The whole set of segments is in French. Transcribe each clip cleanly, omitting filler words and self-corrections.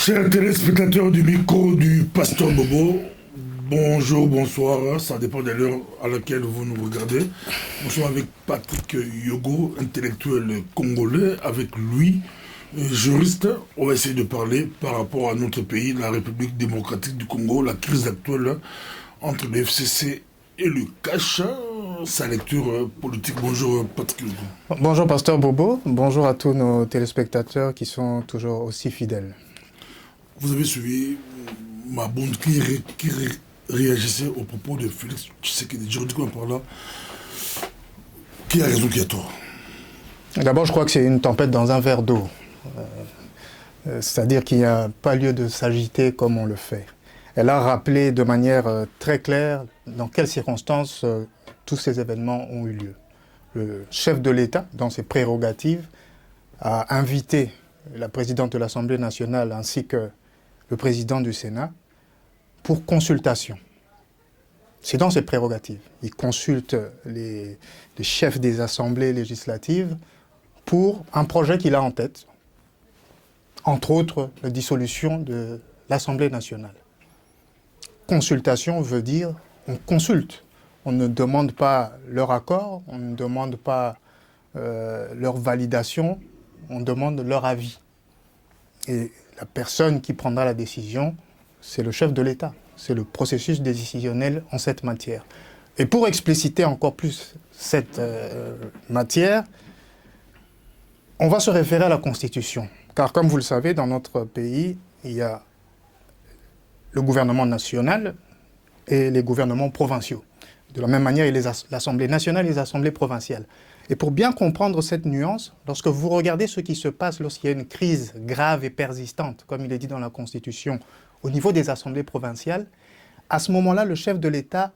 Chers téléspectateurs du micro du Pasteur Bobo, bonjour, bonsoir, ça dépend de l'heure à laquelle vous nous regardez. Nous sommes avec Patrick Yogo, intellectuel congolais, avec lui, juriste. On va essayer de parler par rapport à notre pays, la République démocratique du Congo, la crise actuelle entre le FCC et le Cash, sa lecture politique. Bonjour Patrick Yogo. Bonjour Pasteur Bobo, bonjour à tous nos téléspectateurs qui sont toujours aussi fidèles. Vous avez suivi ma bonne qui réagissait au propos de Félix Tshisekedi. Juridiquement parlant, qui a raison, qui a tort? D'abord, je crois que c'est une tempête dans un verre d'eau. C'est-à-dire qu'il n'y a pas lieu de s'agiter comme on le fait. Elle a rappelé de manière très claire dans quelles circonstances tous ces événements ont eu lieu. Le chef de l'État, dans ses prérogatives, a invité la présidente de l'Assemblée nationale ainsi que le président du Sénat pour consultation. C'est dans ses prérogatives. Il consulte les chefs des assemblées législatives pour un projet qu'il a en tête, entre autres la dissolution de l'Assemblée nationale. Consultation veut dire on consulte. On ne demande pas leur accord, on ne demande pas leur validation, on demande leur avis. Et la personne qui prendra la décision, c'est le chef de l'État. C'est le processus décisionnel en cette matière. Et pour expliciter encore plus cette matière, on va se référer à la Constitution. Car comme vous le savez, dans notre pays, il y a le gouvernement national et les gouvernements provinciaux. De la même manière, il y a l'Assemblée nationale et les assemblées provinciales. Et pour bien comprendre cette nuance, lorsque vous regardez ce qui se passe lorsqu'il y a une crise grave et persistante, comme il est dit dans la Constitution, au niveau des assemblées provinciales, à ce moment-là, le chef de l'État,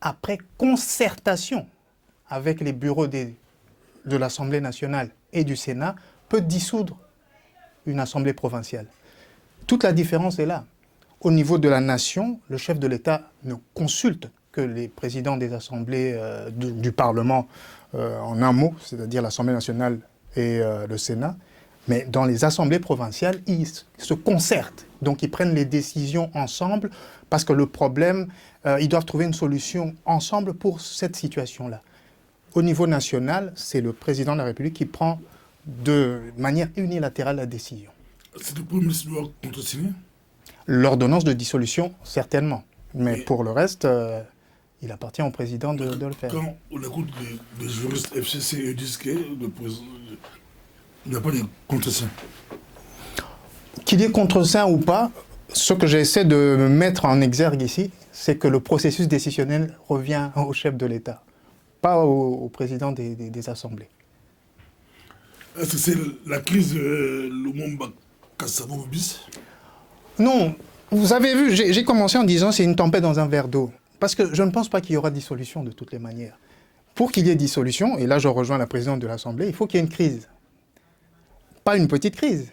après concertation avec les bureaux de l'Assemblée nationale et du Sénat, peut dissoudre une assemblée provinciale. Toute la différence est là. Au niveau de la nation, le chef de l'État ne consulte que les présidents des assemblées du Parlement en un mot, c'est-à-dire l'Assemblée nationale et le Sénat. Mais dans les assemblées provinciales, ils se concertent. Donc ils prennent les décisions ensemble parce que le problème, ils doivent trouver une solution ensemble pour cette situation-là. Au niveau national, c'est le président de la République qui prend de manière unilatérale la décision. C'est le Premier ministre qui doit contresigner? L'ordonnance de dissolution, certainement. Mais pour le reste, il appartient au président de le faire. Quand on écoute les juristes FCC, ils disent que le président, il n'y a pas de contre-saint. Qu'il y ait contre-saint ou pas, ce que j'essaie de mettre en exergue ici, c'est que le processus décisionnel revient au chef de l'État, pas au président des assemblées. Est-ce que c'est la crise Lumumba Kassavo bis? Non, vous avez vu, j'ai commencé en disant c'est une tempête dans un verre d'eau. Parce que je ne pense pas qu'il y aura dissolution de toutes les manières. Pour qu'il y ait dissolution, et là je rejoins la présidente de l'Assemblée, il faut qu'il y ait une crise. Pas une petite crise,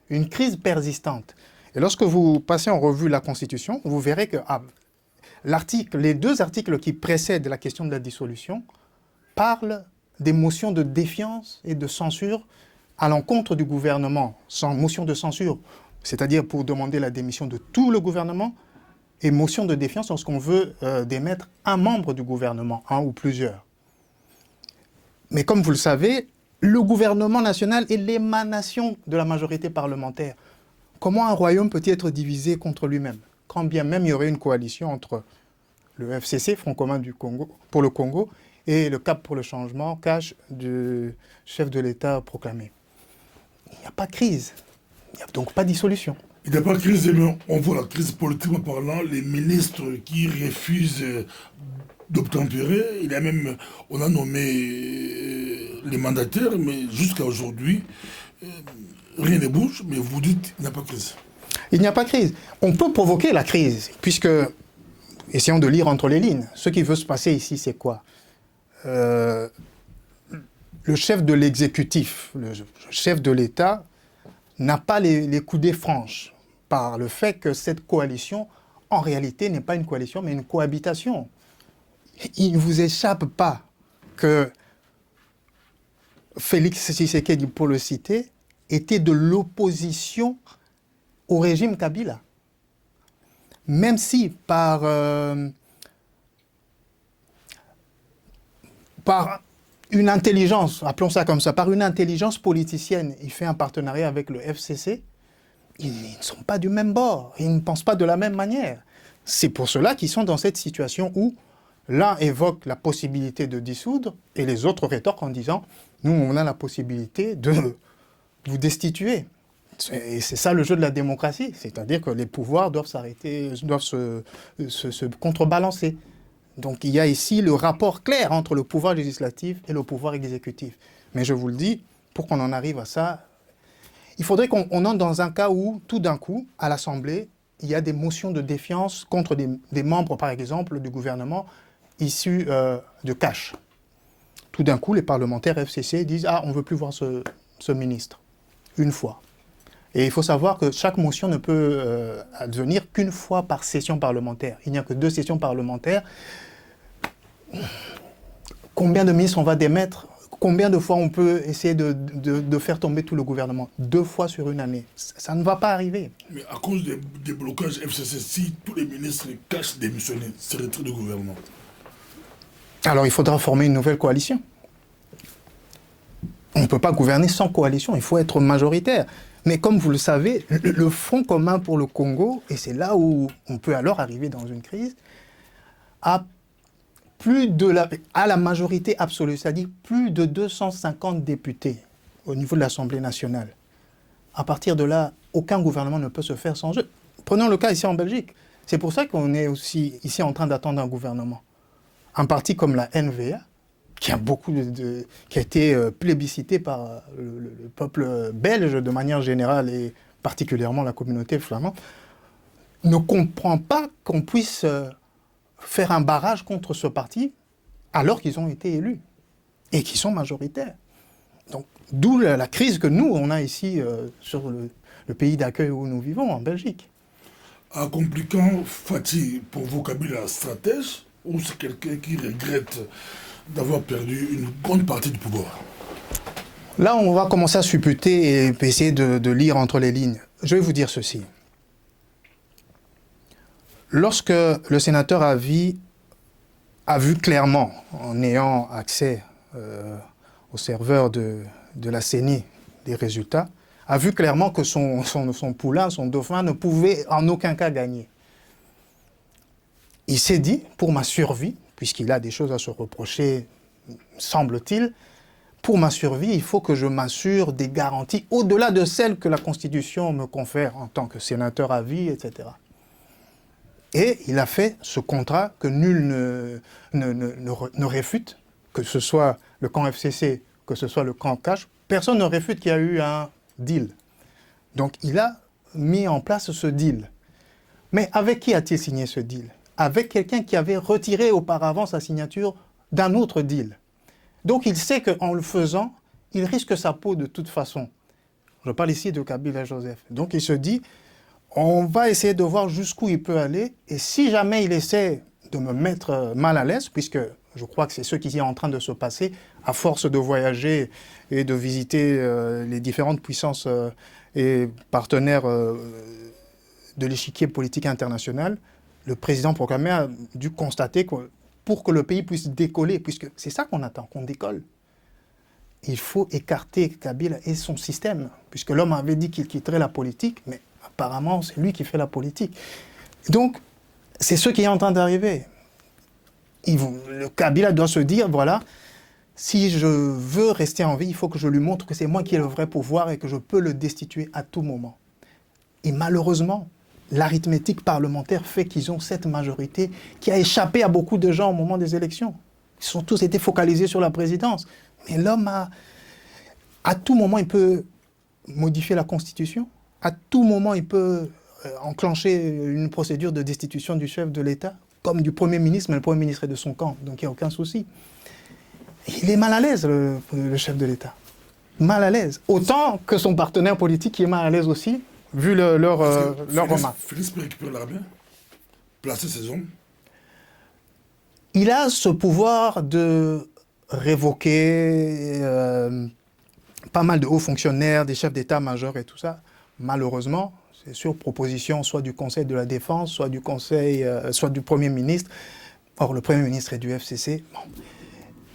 une crise persistante. Et lorsque vous passez en revue la Constitution, vous verrez que les deux articles qui précèdent la question de la dissolution parlent des motions de défiance et de censure à l'encontre du gouvernement, sans motion de censure, c'est-à-dire pour demander la démission de tout le gouvernement, et motion de défiance lorsqu'on veut démettre un membre du gouvernement, un ou plusieurs. Mais comme vous le savez, le gouvernement national est l'émanation de la majorité parlementaire. Comment un royaume peut-il être divisé contre lui-même? Quand bien même il y aurait une coalition entre le FCC, Front commun du Congo, pour le Congo, et le Cap pour le changement, CACH, du chef de l'État proclamé. Il n'y a pas de crise, il n'y a donc pas de dissolution. Il n'y a pas de crise, mais on voit la crise politiquement parlant, les ministres qui refusent d'obtempérer. On a nommé les mandataires, mais jusqu'à aujourd'hui, rien ne bouge, mais vous dites qu'il n'y a pas de crise. Il n'y a pas de crise. On peut provoquer la crise, puisque, essayons de lire entre les lignes, ce qui veut se passer ici, c'est quoi? Le chef de l'exécutif, le chef de l'État, n'a pas les coudées franches par le fait que cette coalition, en réalité, n'est pas une coalition, mais une cohabitation. Il ne vous échappe pas que Félix Tshisekedi, pour le citer, était de l'opposition au régime Kabila. Même si par une intelligence, appelons ça comme ça, par une intelligence politicienne, il fait un partenariat avec le FCC, ils ne sont pas du même bord, ils ne pensent pas de la même manière. C'est pour cela qu'ils sont dans cette situation où l'un évoque la possibilité de dissoudre et les autres rétorquent en disant « Nous, on a la possibilité de vous destituer ». Et c'est ça le jeu de la démocratie, c'est-à-dire que les pouvoirs doivent s'arrêter, doivent se contrebalancer. Donc il y a ici le rapport clair entre le pouvoir législatif et le pouvoir exécutif. Mais je vous le dis, pour qu'on en arrive à ça, il faudrait qu'on entre dans un cas où, tout d'un coup, à l'Assemblée, il y a des motions de défiance contre des membres, par exemple, du gouvernement issus de Cash. Tout d'un coup, les parlementaires FCC disent « Ah, on ne veut plus voir ce ministre. » Une fois. Et il faut savoir que chaque motion ne peut advenir qu'une fois par session parlementaire. Il n'y a que 2 sessions parlementaires. Combien de ministres on va démettre? Combien de fois on peut essayer de faire tomber tout le gouvernement? 2 fois sur une année. Ça ne va pas arriver. Mais à cause des blocages FCC, si tous les ministres cachent démissionner, c'est retrait du gouvernement. Alors il faudra former une nouvelle coalition. On ne peut pas gouverner sans coalition, il faut être majoritaire. Mais comme vous le savez, le Front commun pour le Congo, et c'est là où on peut alors arriver dans une crise, a la majorité absolue, c'est-à-dire plus de 250 députés au niveau de l'Assemblée nationale. À partir de là, aucun gouvernement ne peut se faire sans eux. Prenons le cas ici en Belgique. C'est pour ça qu'on est aussi ici en train d'attendre un gouvernement. Un parti comme la NVA, qui a été plébiscité par le peuple belge de manière générale et particulièrement la communauté flamande, ne comprend pas qu'on puisse faire un barrage contre ce parti alors qu'ils ont été élus et qu'ils sont majoritaires. Donc, d'où la crise que nous, on a ici sur le pays d'accueil où nous vivons, en Belgique. En compliquant, Fati, pour vous, Kabila, stratège ou c'est quelqu'un qui regrette d'avoir perdu une grande partie du pouvoir? Là, on va commencer à supputer et essayer de lire entre les lignes. Je vais vous dire ceci. Lorsque le sénateur Avi a vu clairement, en ayant accès au serveur de la CENI, des résultats, a vu clairement que son poulain, son dauphin, ne pouvait en aucun cas gagner. Il s'est dit, pour ma survie, puisqu'il a des choses à se reprocher, semble-t-il, pour ma survie, il faut que je m'assure des garanties au-delà de celles que la Constitution me confère en tant que sénateur à vie, etc. Et il a fait ce contrat que nul ne réfute, que ce soit le camp FCC, que ce soit le camp Cash, personne ne réfute qu'il y a eu un deal. Donc il a mis en place ce deal. Mais avec qui a-t-il signé ce deal? Avec quelqu'un qui avait retiré auparavant sa signature d'un autre deal. Donc il sait qu'en le faisant, il risque sa peau de toute façon. Je parle ici de Kabila Joseph. Donc il se dit, on va essayer de voir jusqu'où il peut aller, et si jamais il essaie de me mettre mal à l'aise, puisque je crois que c'est ce qui est en train de se passer, à force de voyager et de visiter les différentes puissances et partenaires de l'échiquier politique international, le président proclamé a dû constater que pour que le pays puisse décoller, puisque c'est ça qu'on attend, qu'on décolle, il faut écarter Kabila et son système, puisque l'homme avait dit qu'il quitterait la politique, mais apparemment c'est lui qui fait la politique. Donc, c'est ce qui est en train d'arriver. Le Kabila doit se dire, voilà, si je veux rester en vie, il faut que je lui montre que c'est moi qui ai le vrai pouvoir et que je peux le destituer à tout moment. Et malheureusement, l'arithmétique parlementaire fait qu'ils ont cette majorité qui a échappé à beaucoup de gens au moment des élections. Ils ont tous été focalisés sur la présidence. Mais l'homme à tout moment, il peut modifier la Constitution. À tout moment, il peut enclencher une procédure de destitution du chef de l'État, comme du Premier ministre, mais le Premier ministre est de son camp, donc il n'y a aucun souci. Il est mal à l'aise, le chef de l'État. Mal à l'aise. Autant que son partenaire politique qui est mal à l'aise aussi, vu leur remarque. Félix peut récupérer l'armée, placer ses hommes. Il a ce pouvoir de révoquer pas mal de hauts fonctionnaires, des chefs d'état-major et tout ça. Malheureusement, c'est sur proposition soit du Conseil de la Défense, soit du Conseil, soit du Premier ministre. Or, le Premier ministre est du FCC. Bon.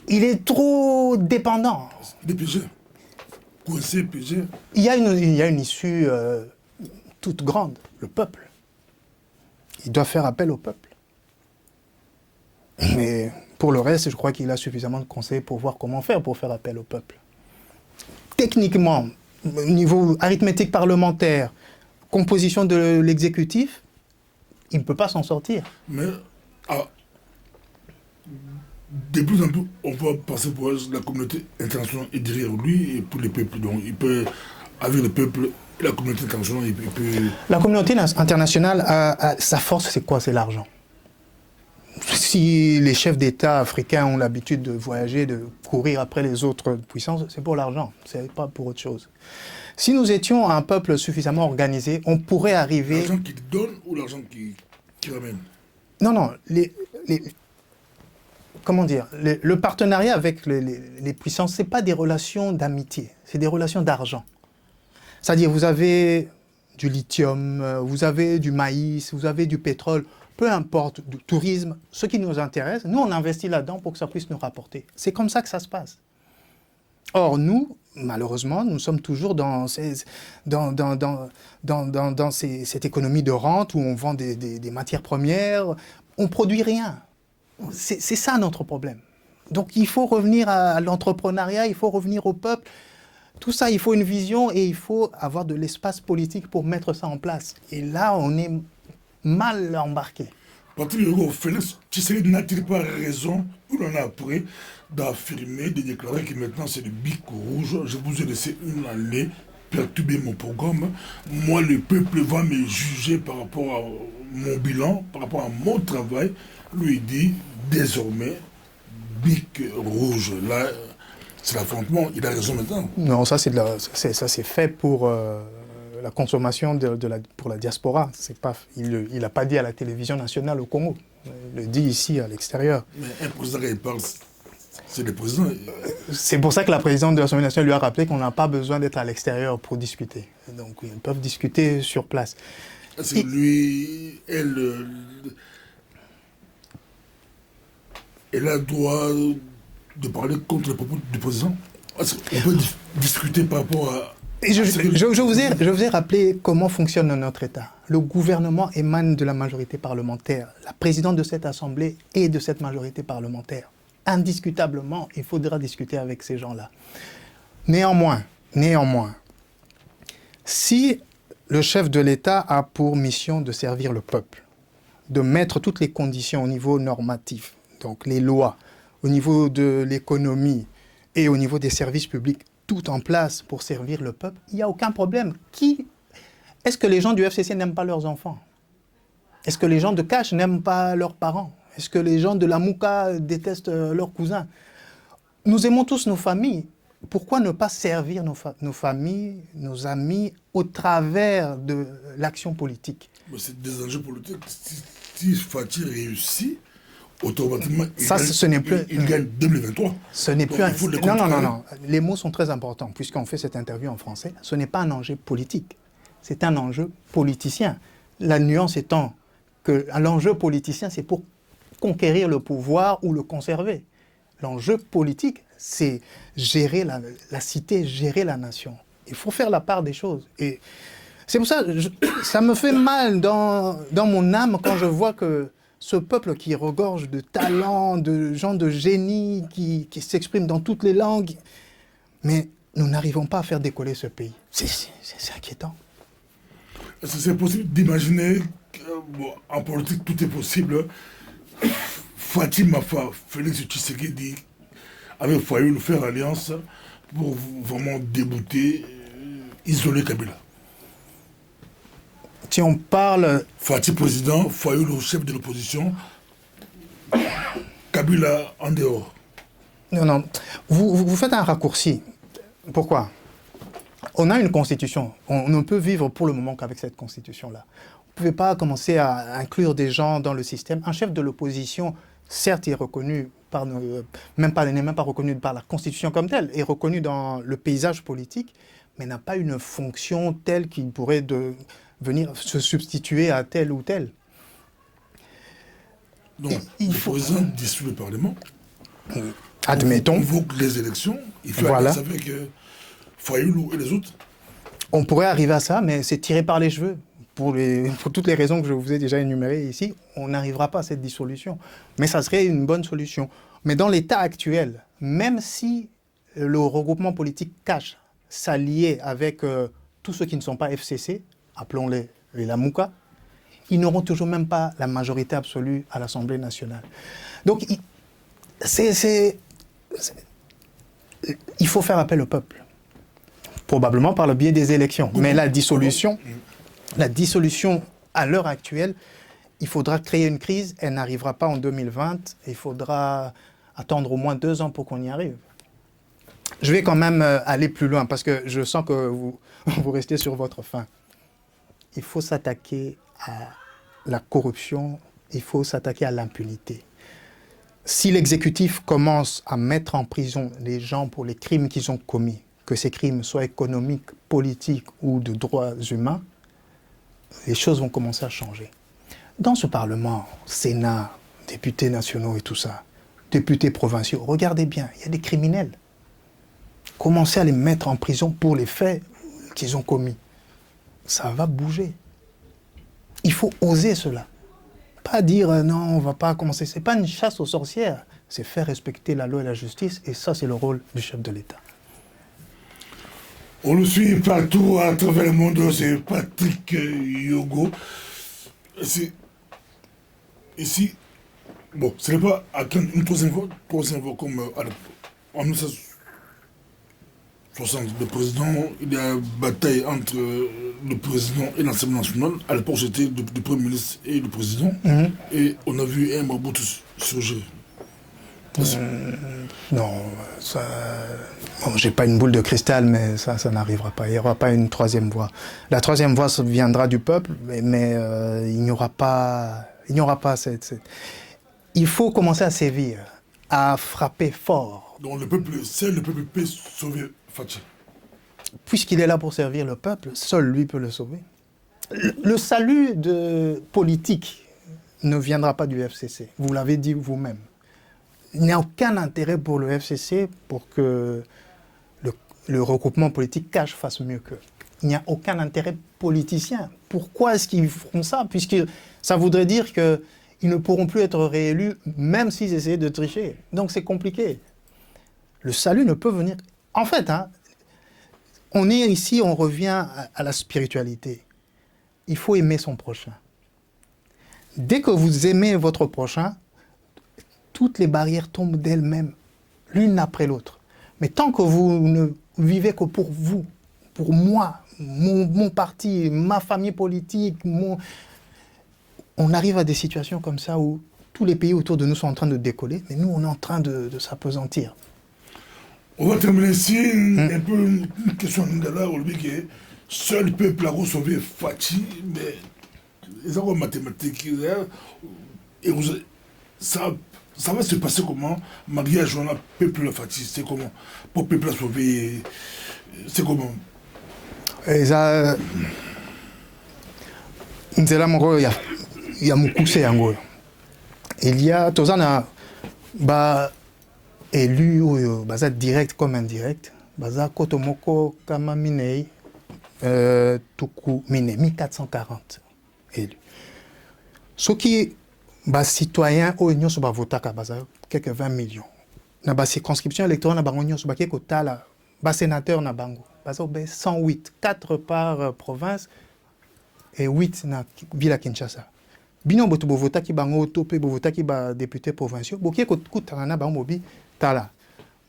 Il est trop dépendant. Des PG. Coincé, PG. Il y a une issue toute grande, le peuple. Il doit faire appel au peuple. Mais pour le reste, je crois qu'il a suffisamment de conseils pour voir comment faire pour faire appel au peuple. Techniquement, au niveau arithmétique parlementaire, composition de l'exécutif, il ne peut pas s'en sortir. Mais de plus en plus, on va passer pour la communauté internationale est derrière lui et pour les peuples. Donc il peut, avec le peuple et la communauté internationale, il peut... La communauté internationale, sa force, c'est quoi? C'est l'argent. Si les chefs d'État africains ont l'habitude de voyager, de courir après les autres puissances, c'est pour l'argent, c'est pas pour autre chose. Si nous étions un peuple suffisamment organisé, on pourrait arriver... L'argent qu'il donne ou l'argent qu'il ramène? Non, comment dire, le partenariat avec les puissances, ce n'est pas des relations d'amitié, c'est des relations d'argent. C'est-à-dire, vous avez du lithium, vous avez du maïs, vous avez du pétrole, peu importe, du tourisme, ce qui nous intéresse, nous, on investit là-dedans pour que ça puisse nous rapporter. C'est comme ça que ça se passe. Or, nous, malheureusement, nous sommes toujours dans cette économie de rente où on vend des matières premières, on ne produit rien. C'est ça notre problème. Donc il faut revenir à l'entrepreneuriat, il faut revenir au peuple. Tout ça, il faut une vision et il faut avoir de l'espace politique pour mettre ça en place. Et là, on est mal embarqué. Patrick Hugo, Félix Tshisekedi n'a-t-il pas raison, ou l'on a après, d'affirmer, de déclarer que maintenant c'est le bic rouge? Je vous ai laissé une année perturber mon programme. Moi, le peuple va me juger par rapport à mon bilan, par rapport à mon travail. Lui dit, désormais, bic rouge. Là, c'est l'affrontement. Il a raison maintenant. Non, ça c'est fait pour la consommation pour la diaspora. Il n'a pas dit à la télévision nationale au Congo. Il le dit ici, à l'extérieur. Mais un président qui parle, c'est le président. C'est pour ça que la présidente de l'Assemblée nationale lui a rappelé qu'on n'a pas besoin d'être à l'extérieur pour discuter. Donc, ils peuvent discuter sur place. C'est lui, elle a le droit de parler contre les propos du président. On peut discuter par rapport à... Je vous ai rappelé comment fonctionne notre État. Le gouvernement émane de la majorité parlementaire. La présidente de cette Assemblée est de cette majorité parlementaire. Indiscutablement, il faudra discuter avec ces gens-là. Néanmoins, si le chef de l'État a pour mission de servir le peuple, de mettre toutes les conditions au niveau normatif, donc les lois, au niveau de l'économie et au niveau des services publics, tout en place pour servir le peuple, il n'y a aucun problème. Est-ce que les gens du FCC n'aiment pas leurs enfants? Est-ce que les gens de Cash n'aiment pas leurs parents? Est-ce que les gens de la Mouka détestent leurs cousins? Nous aimons tous nos familles. Pourquoi ne pas servir nos familles, nos amis, au travers de l'action politique? C'est des enjeux politiques. Si Fatih réussit, automatiquement, il gagne 2023. Ce n'est plus non. Les mots sont très importants, puisqu'on fait cette interview en français. Ce n'est pas un enjeu politique, c'est un enjeu politicien. La nuance étant que l'enjeu politicien, c'est pour conquérir le pouvoir ou le conserver. L'enjeu politique, c'est gérer la cité, gérer la nation. Il faut faire la part des choses. Et c'est pour ça, ça me fait mal dans mon âme quand je vois que ce peuple qui regorge de talents, de gens de génie, qui s'expriment dans toutes les langues, mais nous n'arrivons pas à faire décoller ce pays. C'est inquiétant. C'est possible d'imaginer qu'en politique, tout est possible. Fatima Félix Tshisekedi avec Fayoulou faire alliance pour vraiment débouter, isoler Kabila. Si on parle... Fatih président, Fayoulou chef de l'opposition, Kabila en dehors. Non. Vous faites un raccourci. Pourquoi? On a une constitution. On ne peut vivre pour le moment qu'avec cette constitution-là. Vous ne pouvez pas commencer à inclure des gens dans le système. Un chef de l'opposition, certes, est reconnu par n'est même pas reconnu par la constitution comme telle, est reconnu dans le paysage politique, mais n'a pas une fonction telle qu'il pourrait venir se substituer à tel ou tel. Donc, le président dissout le Parlement. Admettons. On convoque les élections. Il fait voilà. avec Fayoulou et les autres. On pourrait arriver à ça, mais c'est tiré par les cheveux. Pour toutes les raisons que je vous ai déjà énumérées ici, on n'arrivera pas à cette dissolution. Mais ça serait une bonne solution. Mais dans l'état actuel, même si le regroupement politique cache s'allier avec tous ceux qui ne sont pas FCC, appelons-les les Lamouka, ils n'auront toujours même pas la majorité absolue à l'Assemblée nationale. Donc, il faut faire appel au peuple, probablement par le biais des élections. Mais la dissolution à l'heure actuelle, il faudra créer une crise, elle n'arrivera pas en 2020, il faudra attendre au moins 2 ans pour qu'on y arrive. Je vais quand même aller plus loin, parce que je sens que vous restez sur votre faim. Il faut s'attaquer à la corruption, il faut s'attaquer à l'impunité. Si l'exécutif commence à mettre en prison les gens pour les crimes qu'ils ont commis, que ces crimes soient économiques, politiques ou de droits humains, les choses vont commencer à changer. Dans ce Parlement, Sénat, députés nationaux et tout ça, députés provinciaux, regardez bien, il y a des criminels. Commencez à les mettre en prison pour les faits qu'ils ont commis. Ça va bouger. Il faut oser cela. Pas dire non, on ne va pas commencer. Ce n'est pas une chasse aux sorcières, c'est faire respecter la loi et la justice, et ça, c'est le rôle du chef de l'État. On le suit partout à travers le monde, c'est Patrick Yogo. Ici, bon, ce n'est pas attendre une troisième fois comme en 1960, le président, il y a une bataille entre le président et l'Assemblée nationale. À l'époque, c'était le Premier ministre et le président. Et on a vu un Mobutu surgir. Non, ça... Bon, j'ai pas une boule de cristal, mais ça n'arrivera pas. Il n'y aura pas une troisième voie. La troisième voie viendra du peuple, mais il n'y aura pas cette... Il faut commencer à sévir, à frapper fort. Donc le peuple peut sauver Fachi. Puisqu'il est là pour servir le peuple, seul lui peut le sauver. Le salut politique ne viendra pas du FCC. Vous l'avez dit vous-même. Il n'y a aucun intérêt pour le FCC pour que le regroupement politique cache fasse mieux qu'eux. Il n'y a aucun intérêt politicien. Pourquoi est-ce qu'ils feront ça? Puisque ça voudrait dire qu'ils ne pourront plus être réélus, même s'ils essayaient de tricher. Donc c'est compliqué. Le salut ne peut venir... En fait, on est ici, on revient à la spiritualité. Il faut aimer son prochain. Dès que vous aimez votre prochain, toutes les barrières tombent d'elles-mêmes, l'une après l'autre. Mais tant que vous ne vivez que pour vous, pour moi, mon parti, ma famille politique, on arrive à des situations comme ça où tous les pays autour de nous sont en train de décoller, mais nous, on est en train de s'apesantir. On va terminer ici, un peu une question d'Ingala, on dit que seul le peuple a sauvé Fachi, mais les arts mathématiques, et ça va se passer comment? Mariage, on a peuple la Fachi, c'est comment? Pour peuple a sauvé, c'est comment? Et ça, c'est là mon il y a mon coussé en gros. Il y a Tozana, élu baza direct comme indirect, baza kotomoko kama minei tuku mine 1440 élu. Ce qui citoyen au union sur votaka baza quelques 20 millions. Na ba circonscription électorale na bango nyonso bakeko tala ba sénateur na bango baza 108, 4 par province et 8 na ville à Kinshasa. Bino boto bovotaki bango to pe bovotaki ba député provinciaux bokie ko kutana na bango mobi tala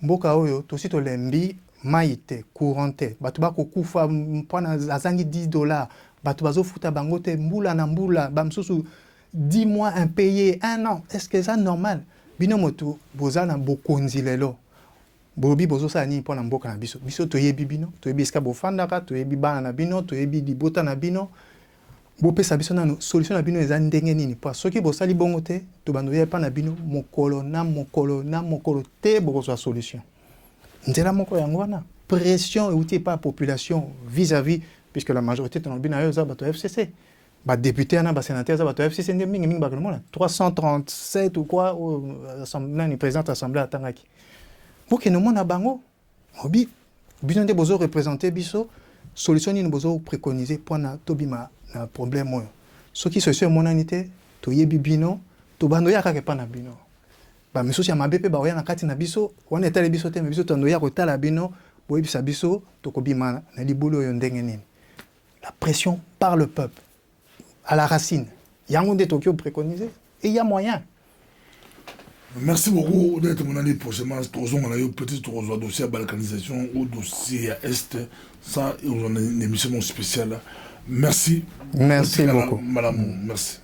mboka oyo tosi to lembi maite courante bato bakokufa mpona azangi $10 bato bazofuta bango te mbula na mbula bamsusu 10 mois impayé 1 an. Est-ce que c'est normal? Bino moto boza na bokonzi lelo bobi bozo sa ni mpona mboka na biso biso toyebi bino toyebi eska bofandaka toyebi bana na bino toyebi libota na bino bopesa biso na solution na bino eza ndenge nini po soki bosali bongo te to bandoya pa na bino mokolo na mokolo te bokozwa solution nzela moko yango wana pression et pas la population vis-à-vis, puisque la majorité de nos FCC. Les députés, les sénateurs, les FCC, 337 ou quoi, le président de l'Assemblée à Tangaki. Pour que nous avons besoin de représenter biso solution ni besoin préconiser pour na tobima na problème moi ce qui se fait mon anité to yebi bino to bando ya ka pa na bino ba miso ya mabepe ba ya na kati na biso wana etale biso te biso to ya ko tala bino bo yebisa biso to ko bima na libulu yo ndenge nini la pression par le peuple à la racine yango de Tokyo préconisé et il y a moyen. Merci beaucoup d'être mon ami prochainement. On a eu peut-être un dossier à balkanisation ou dossier à Est. Ça, on a une émission spéciale. Merci. Merci beaucoup. Madame, merci.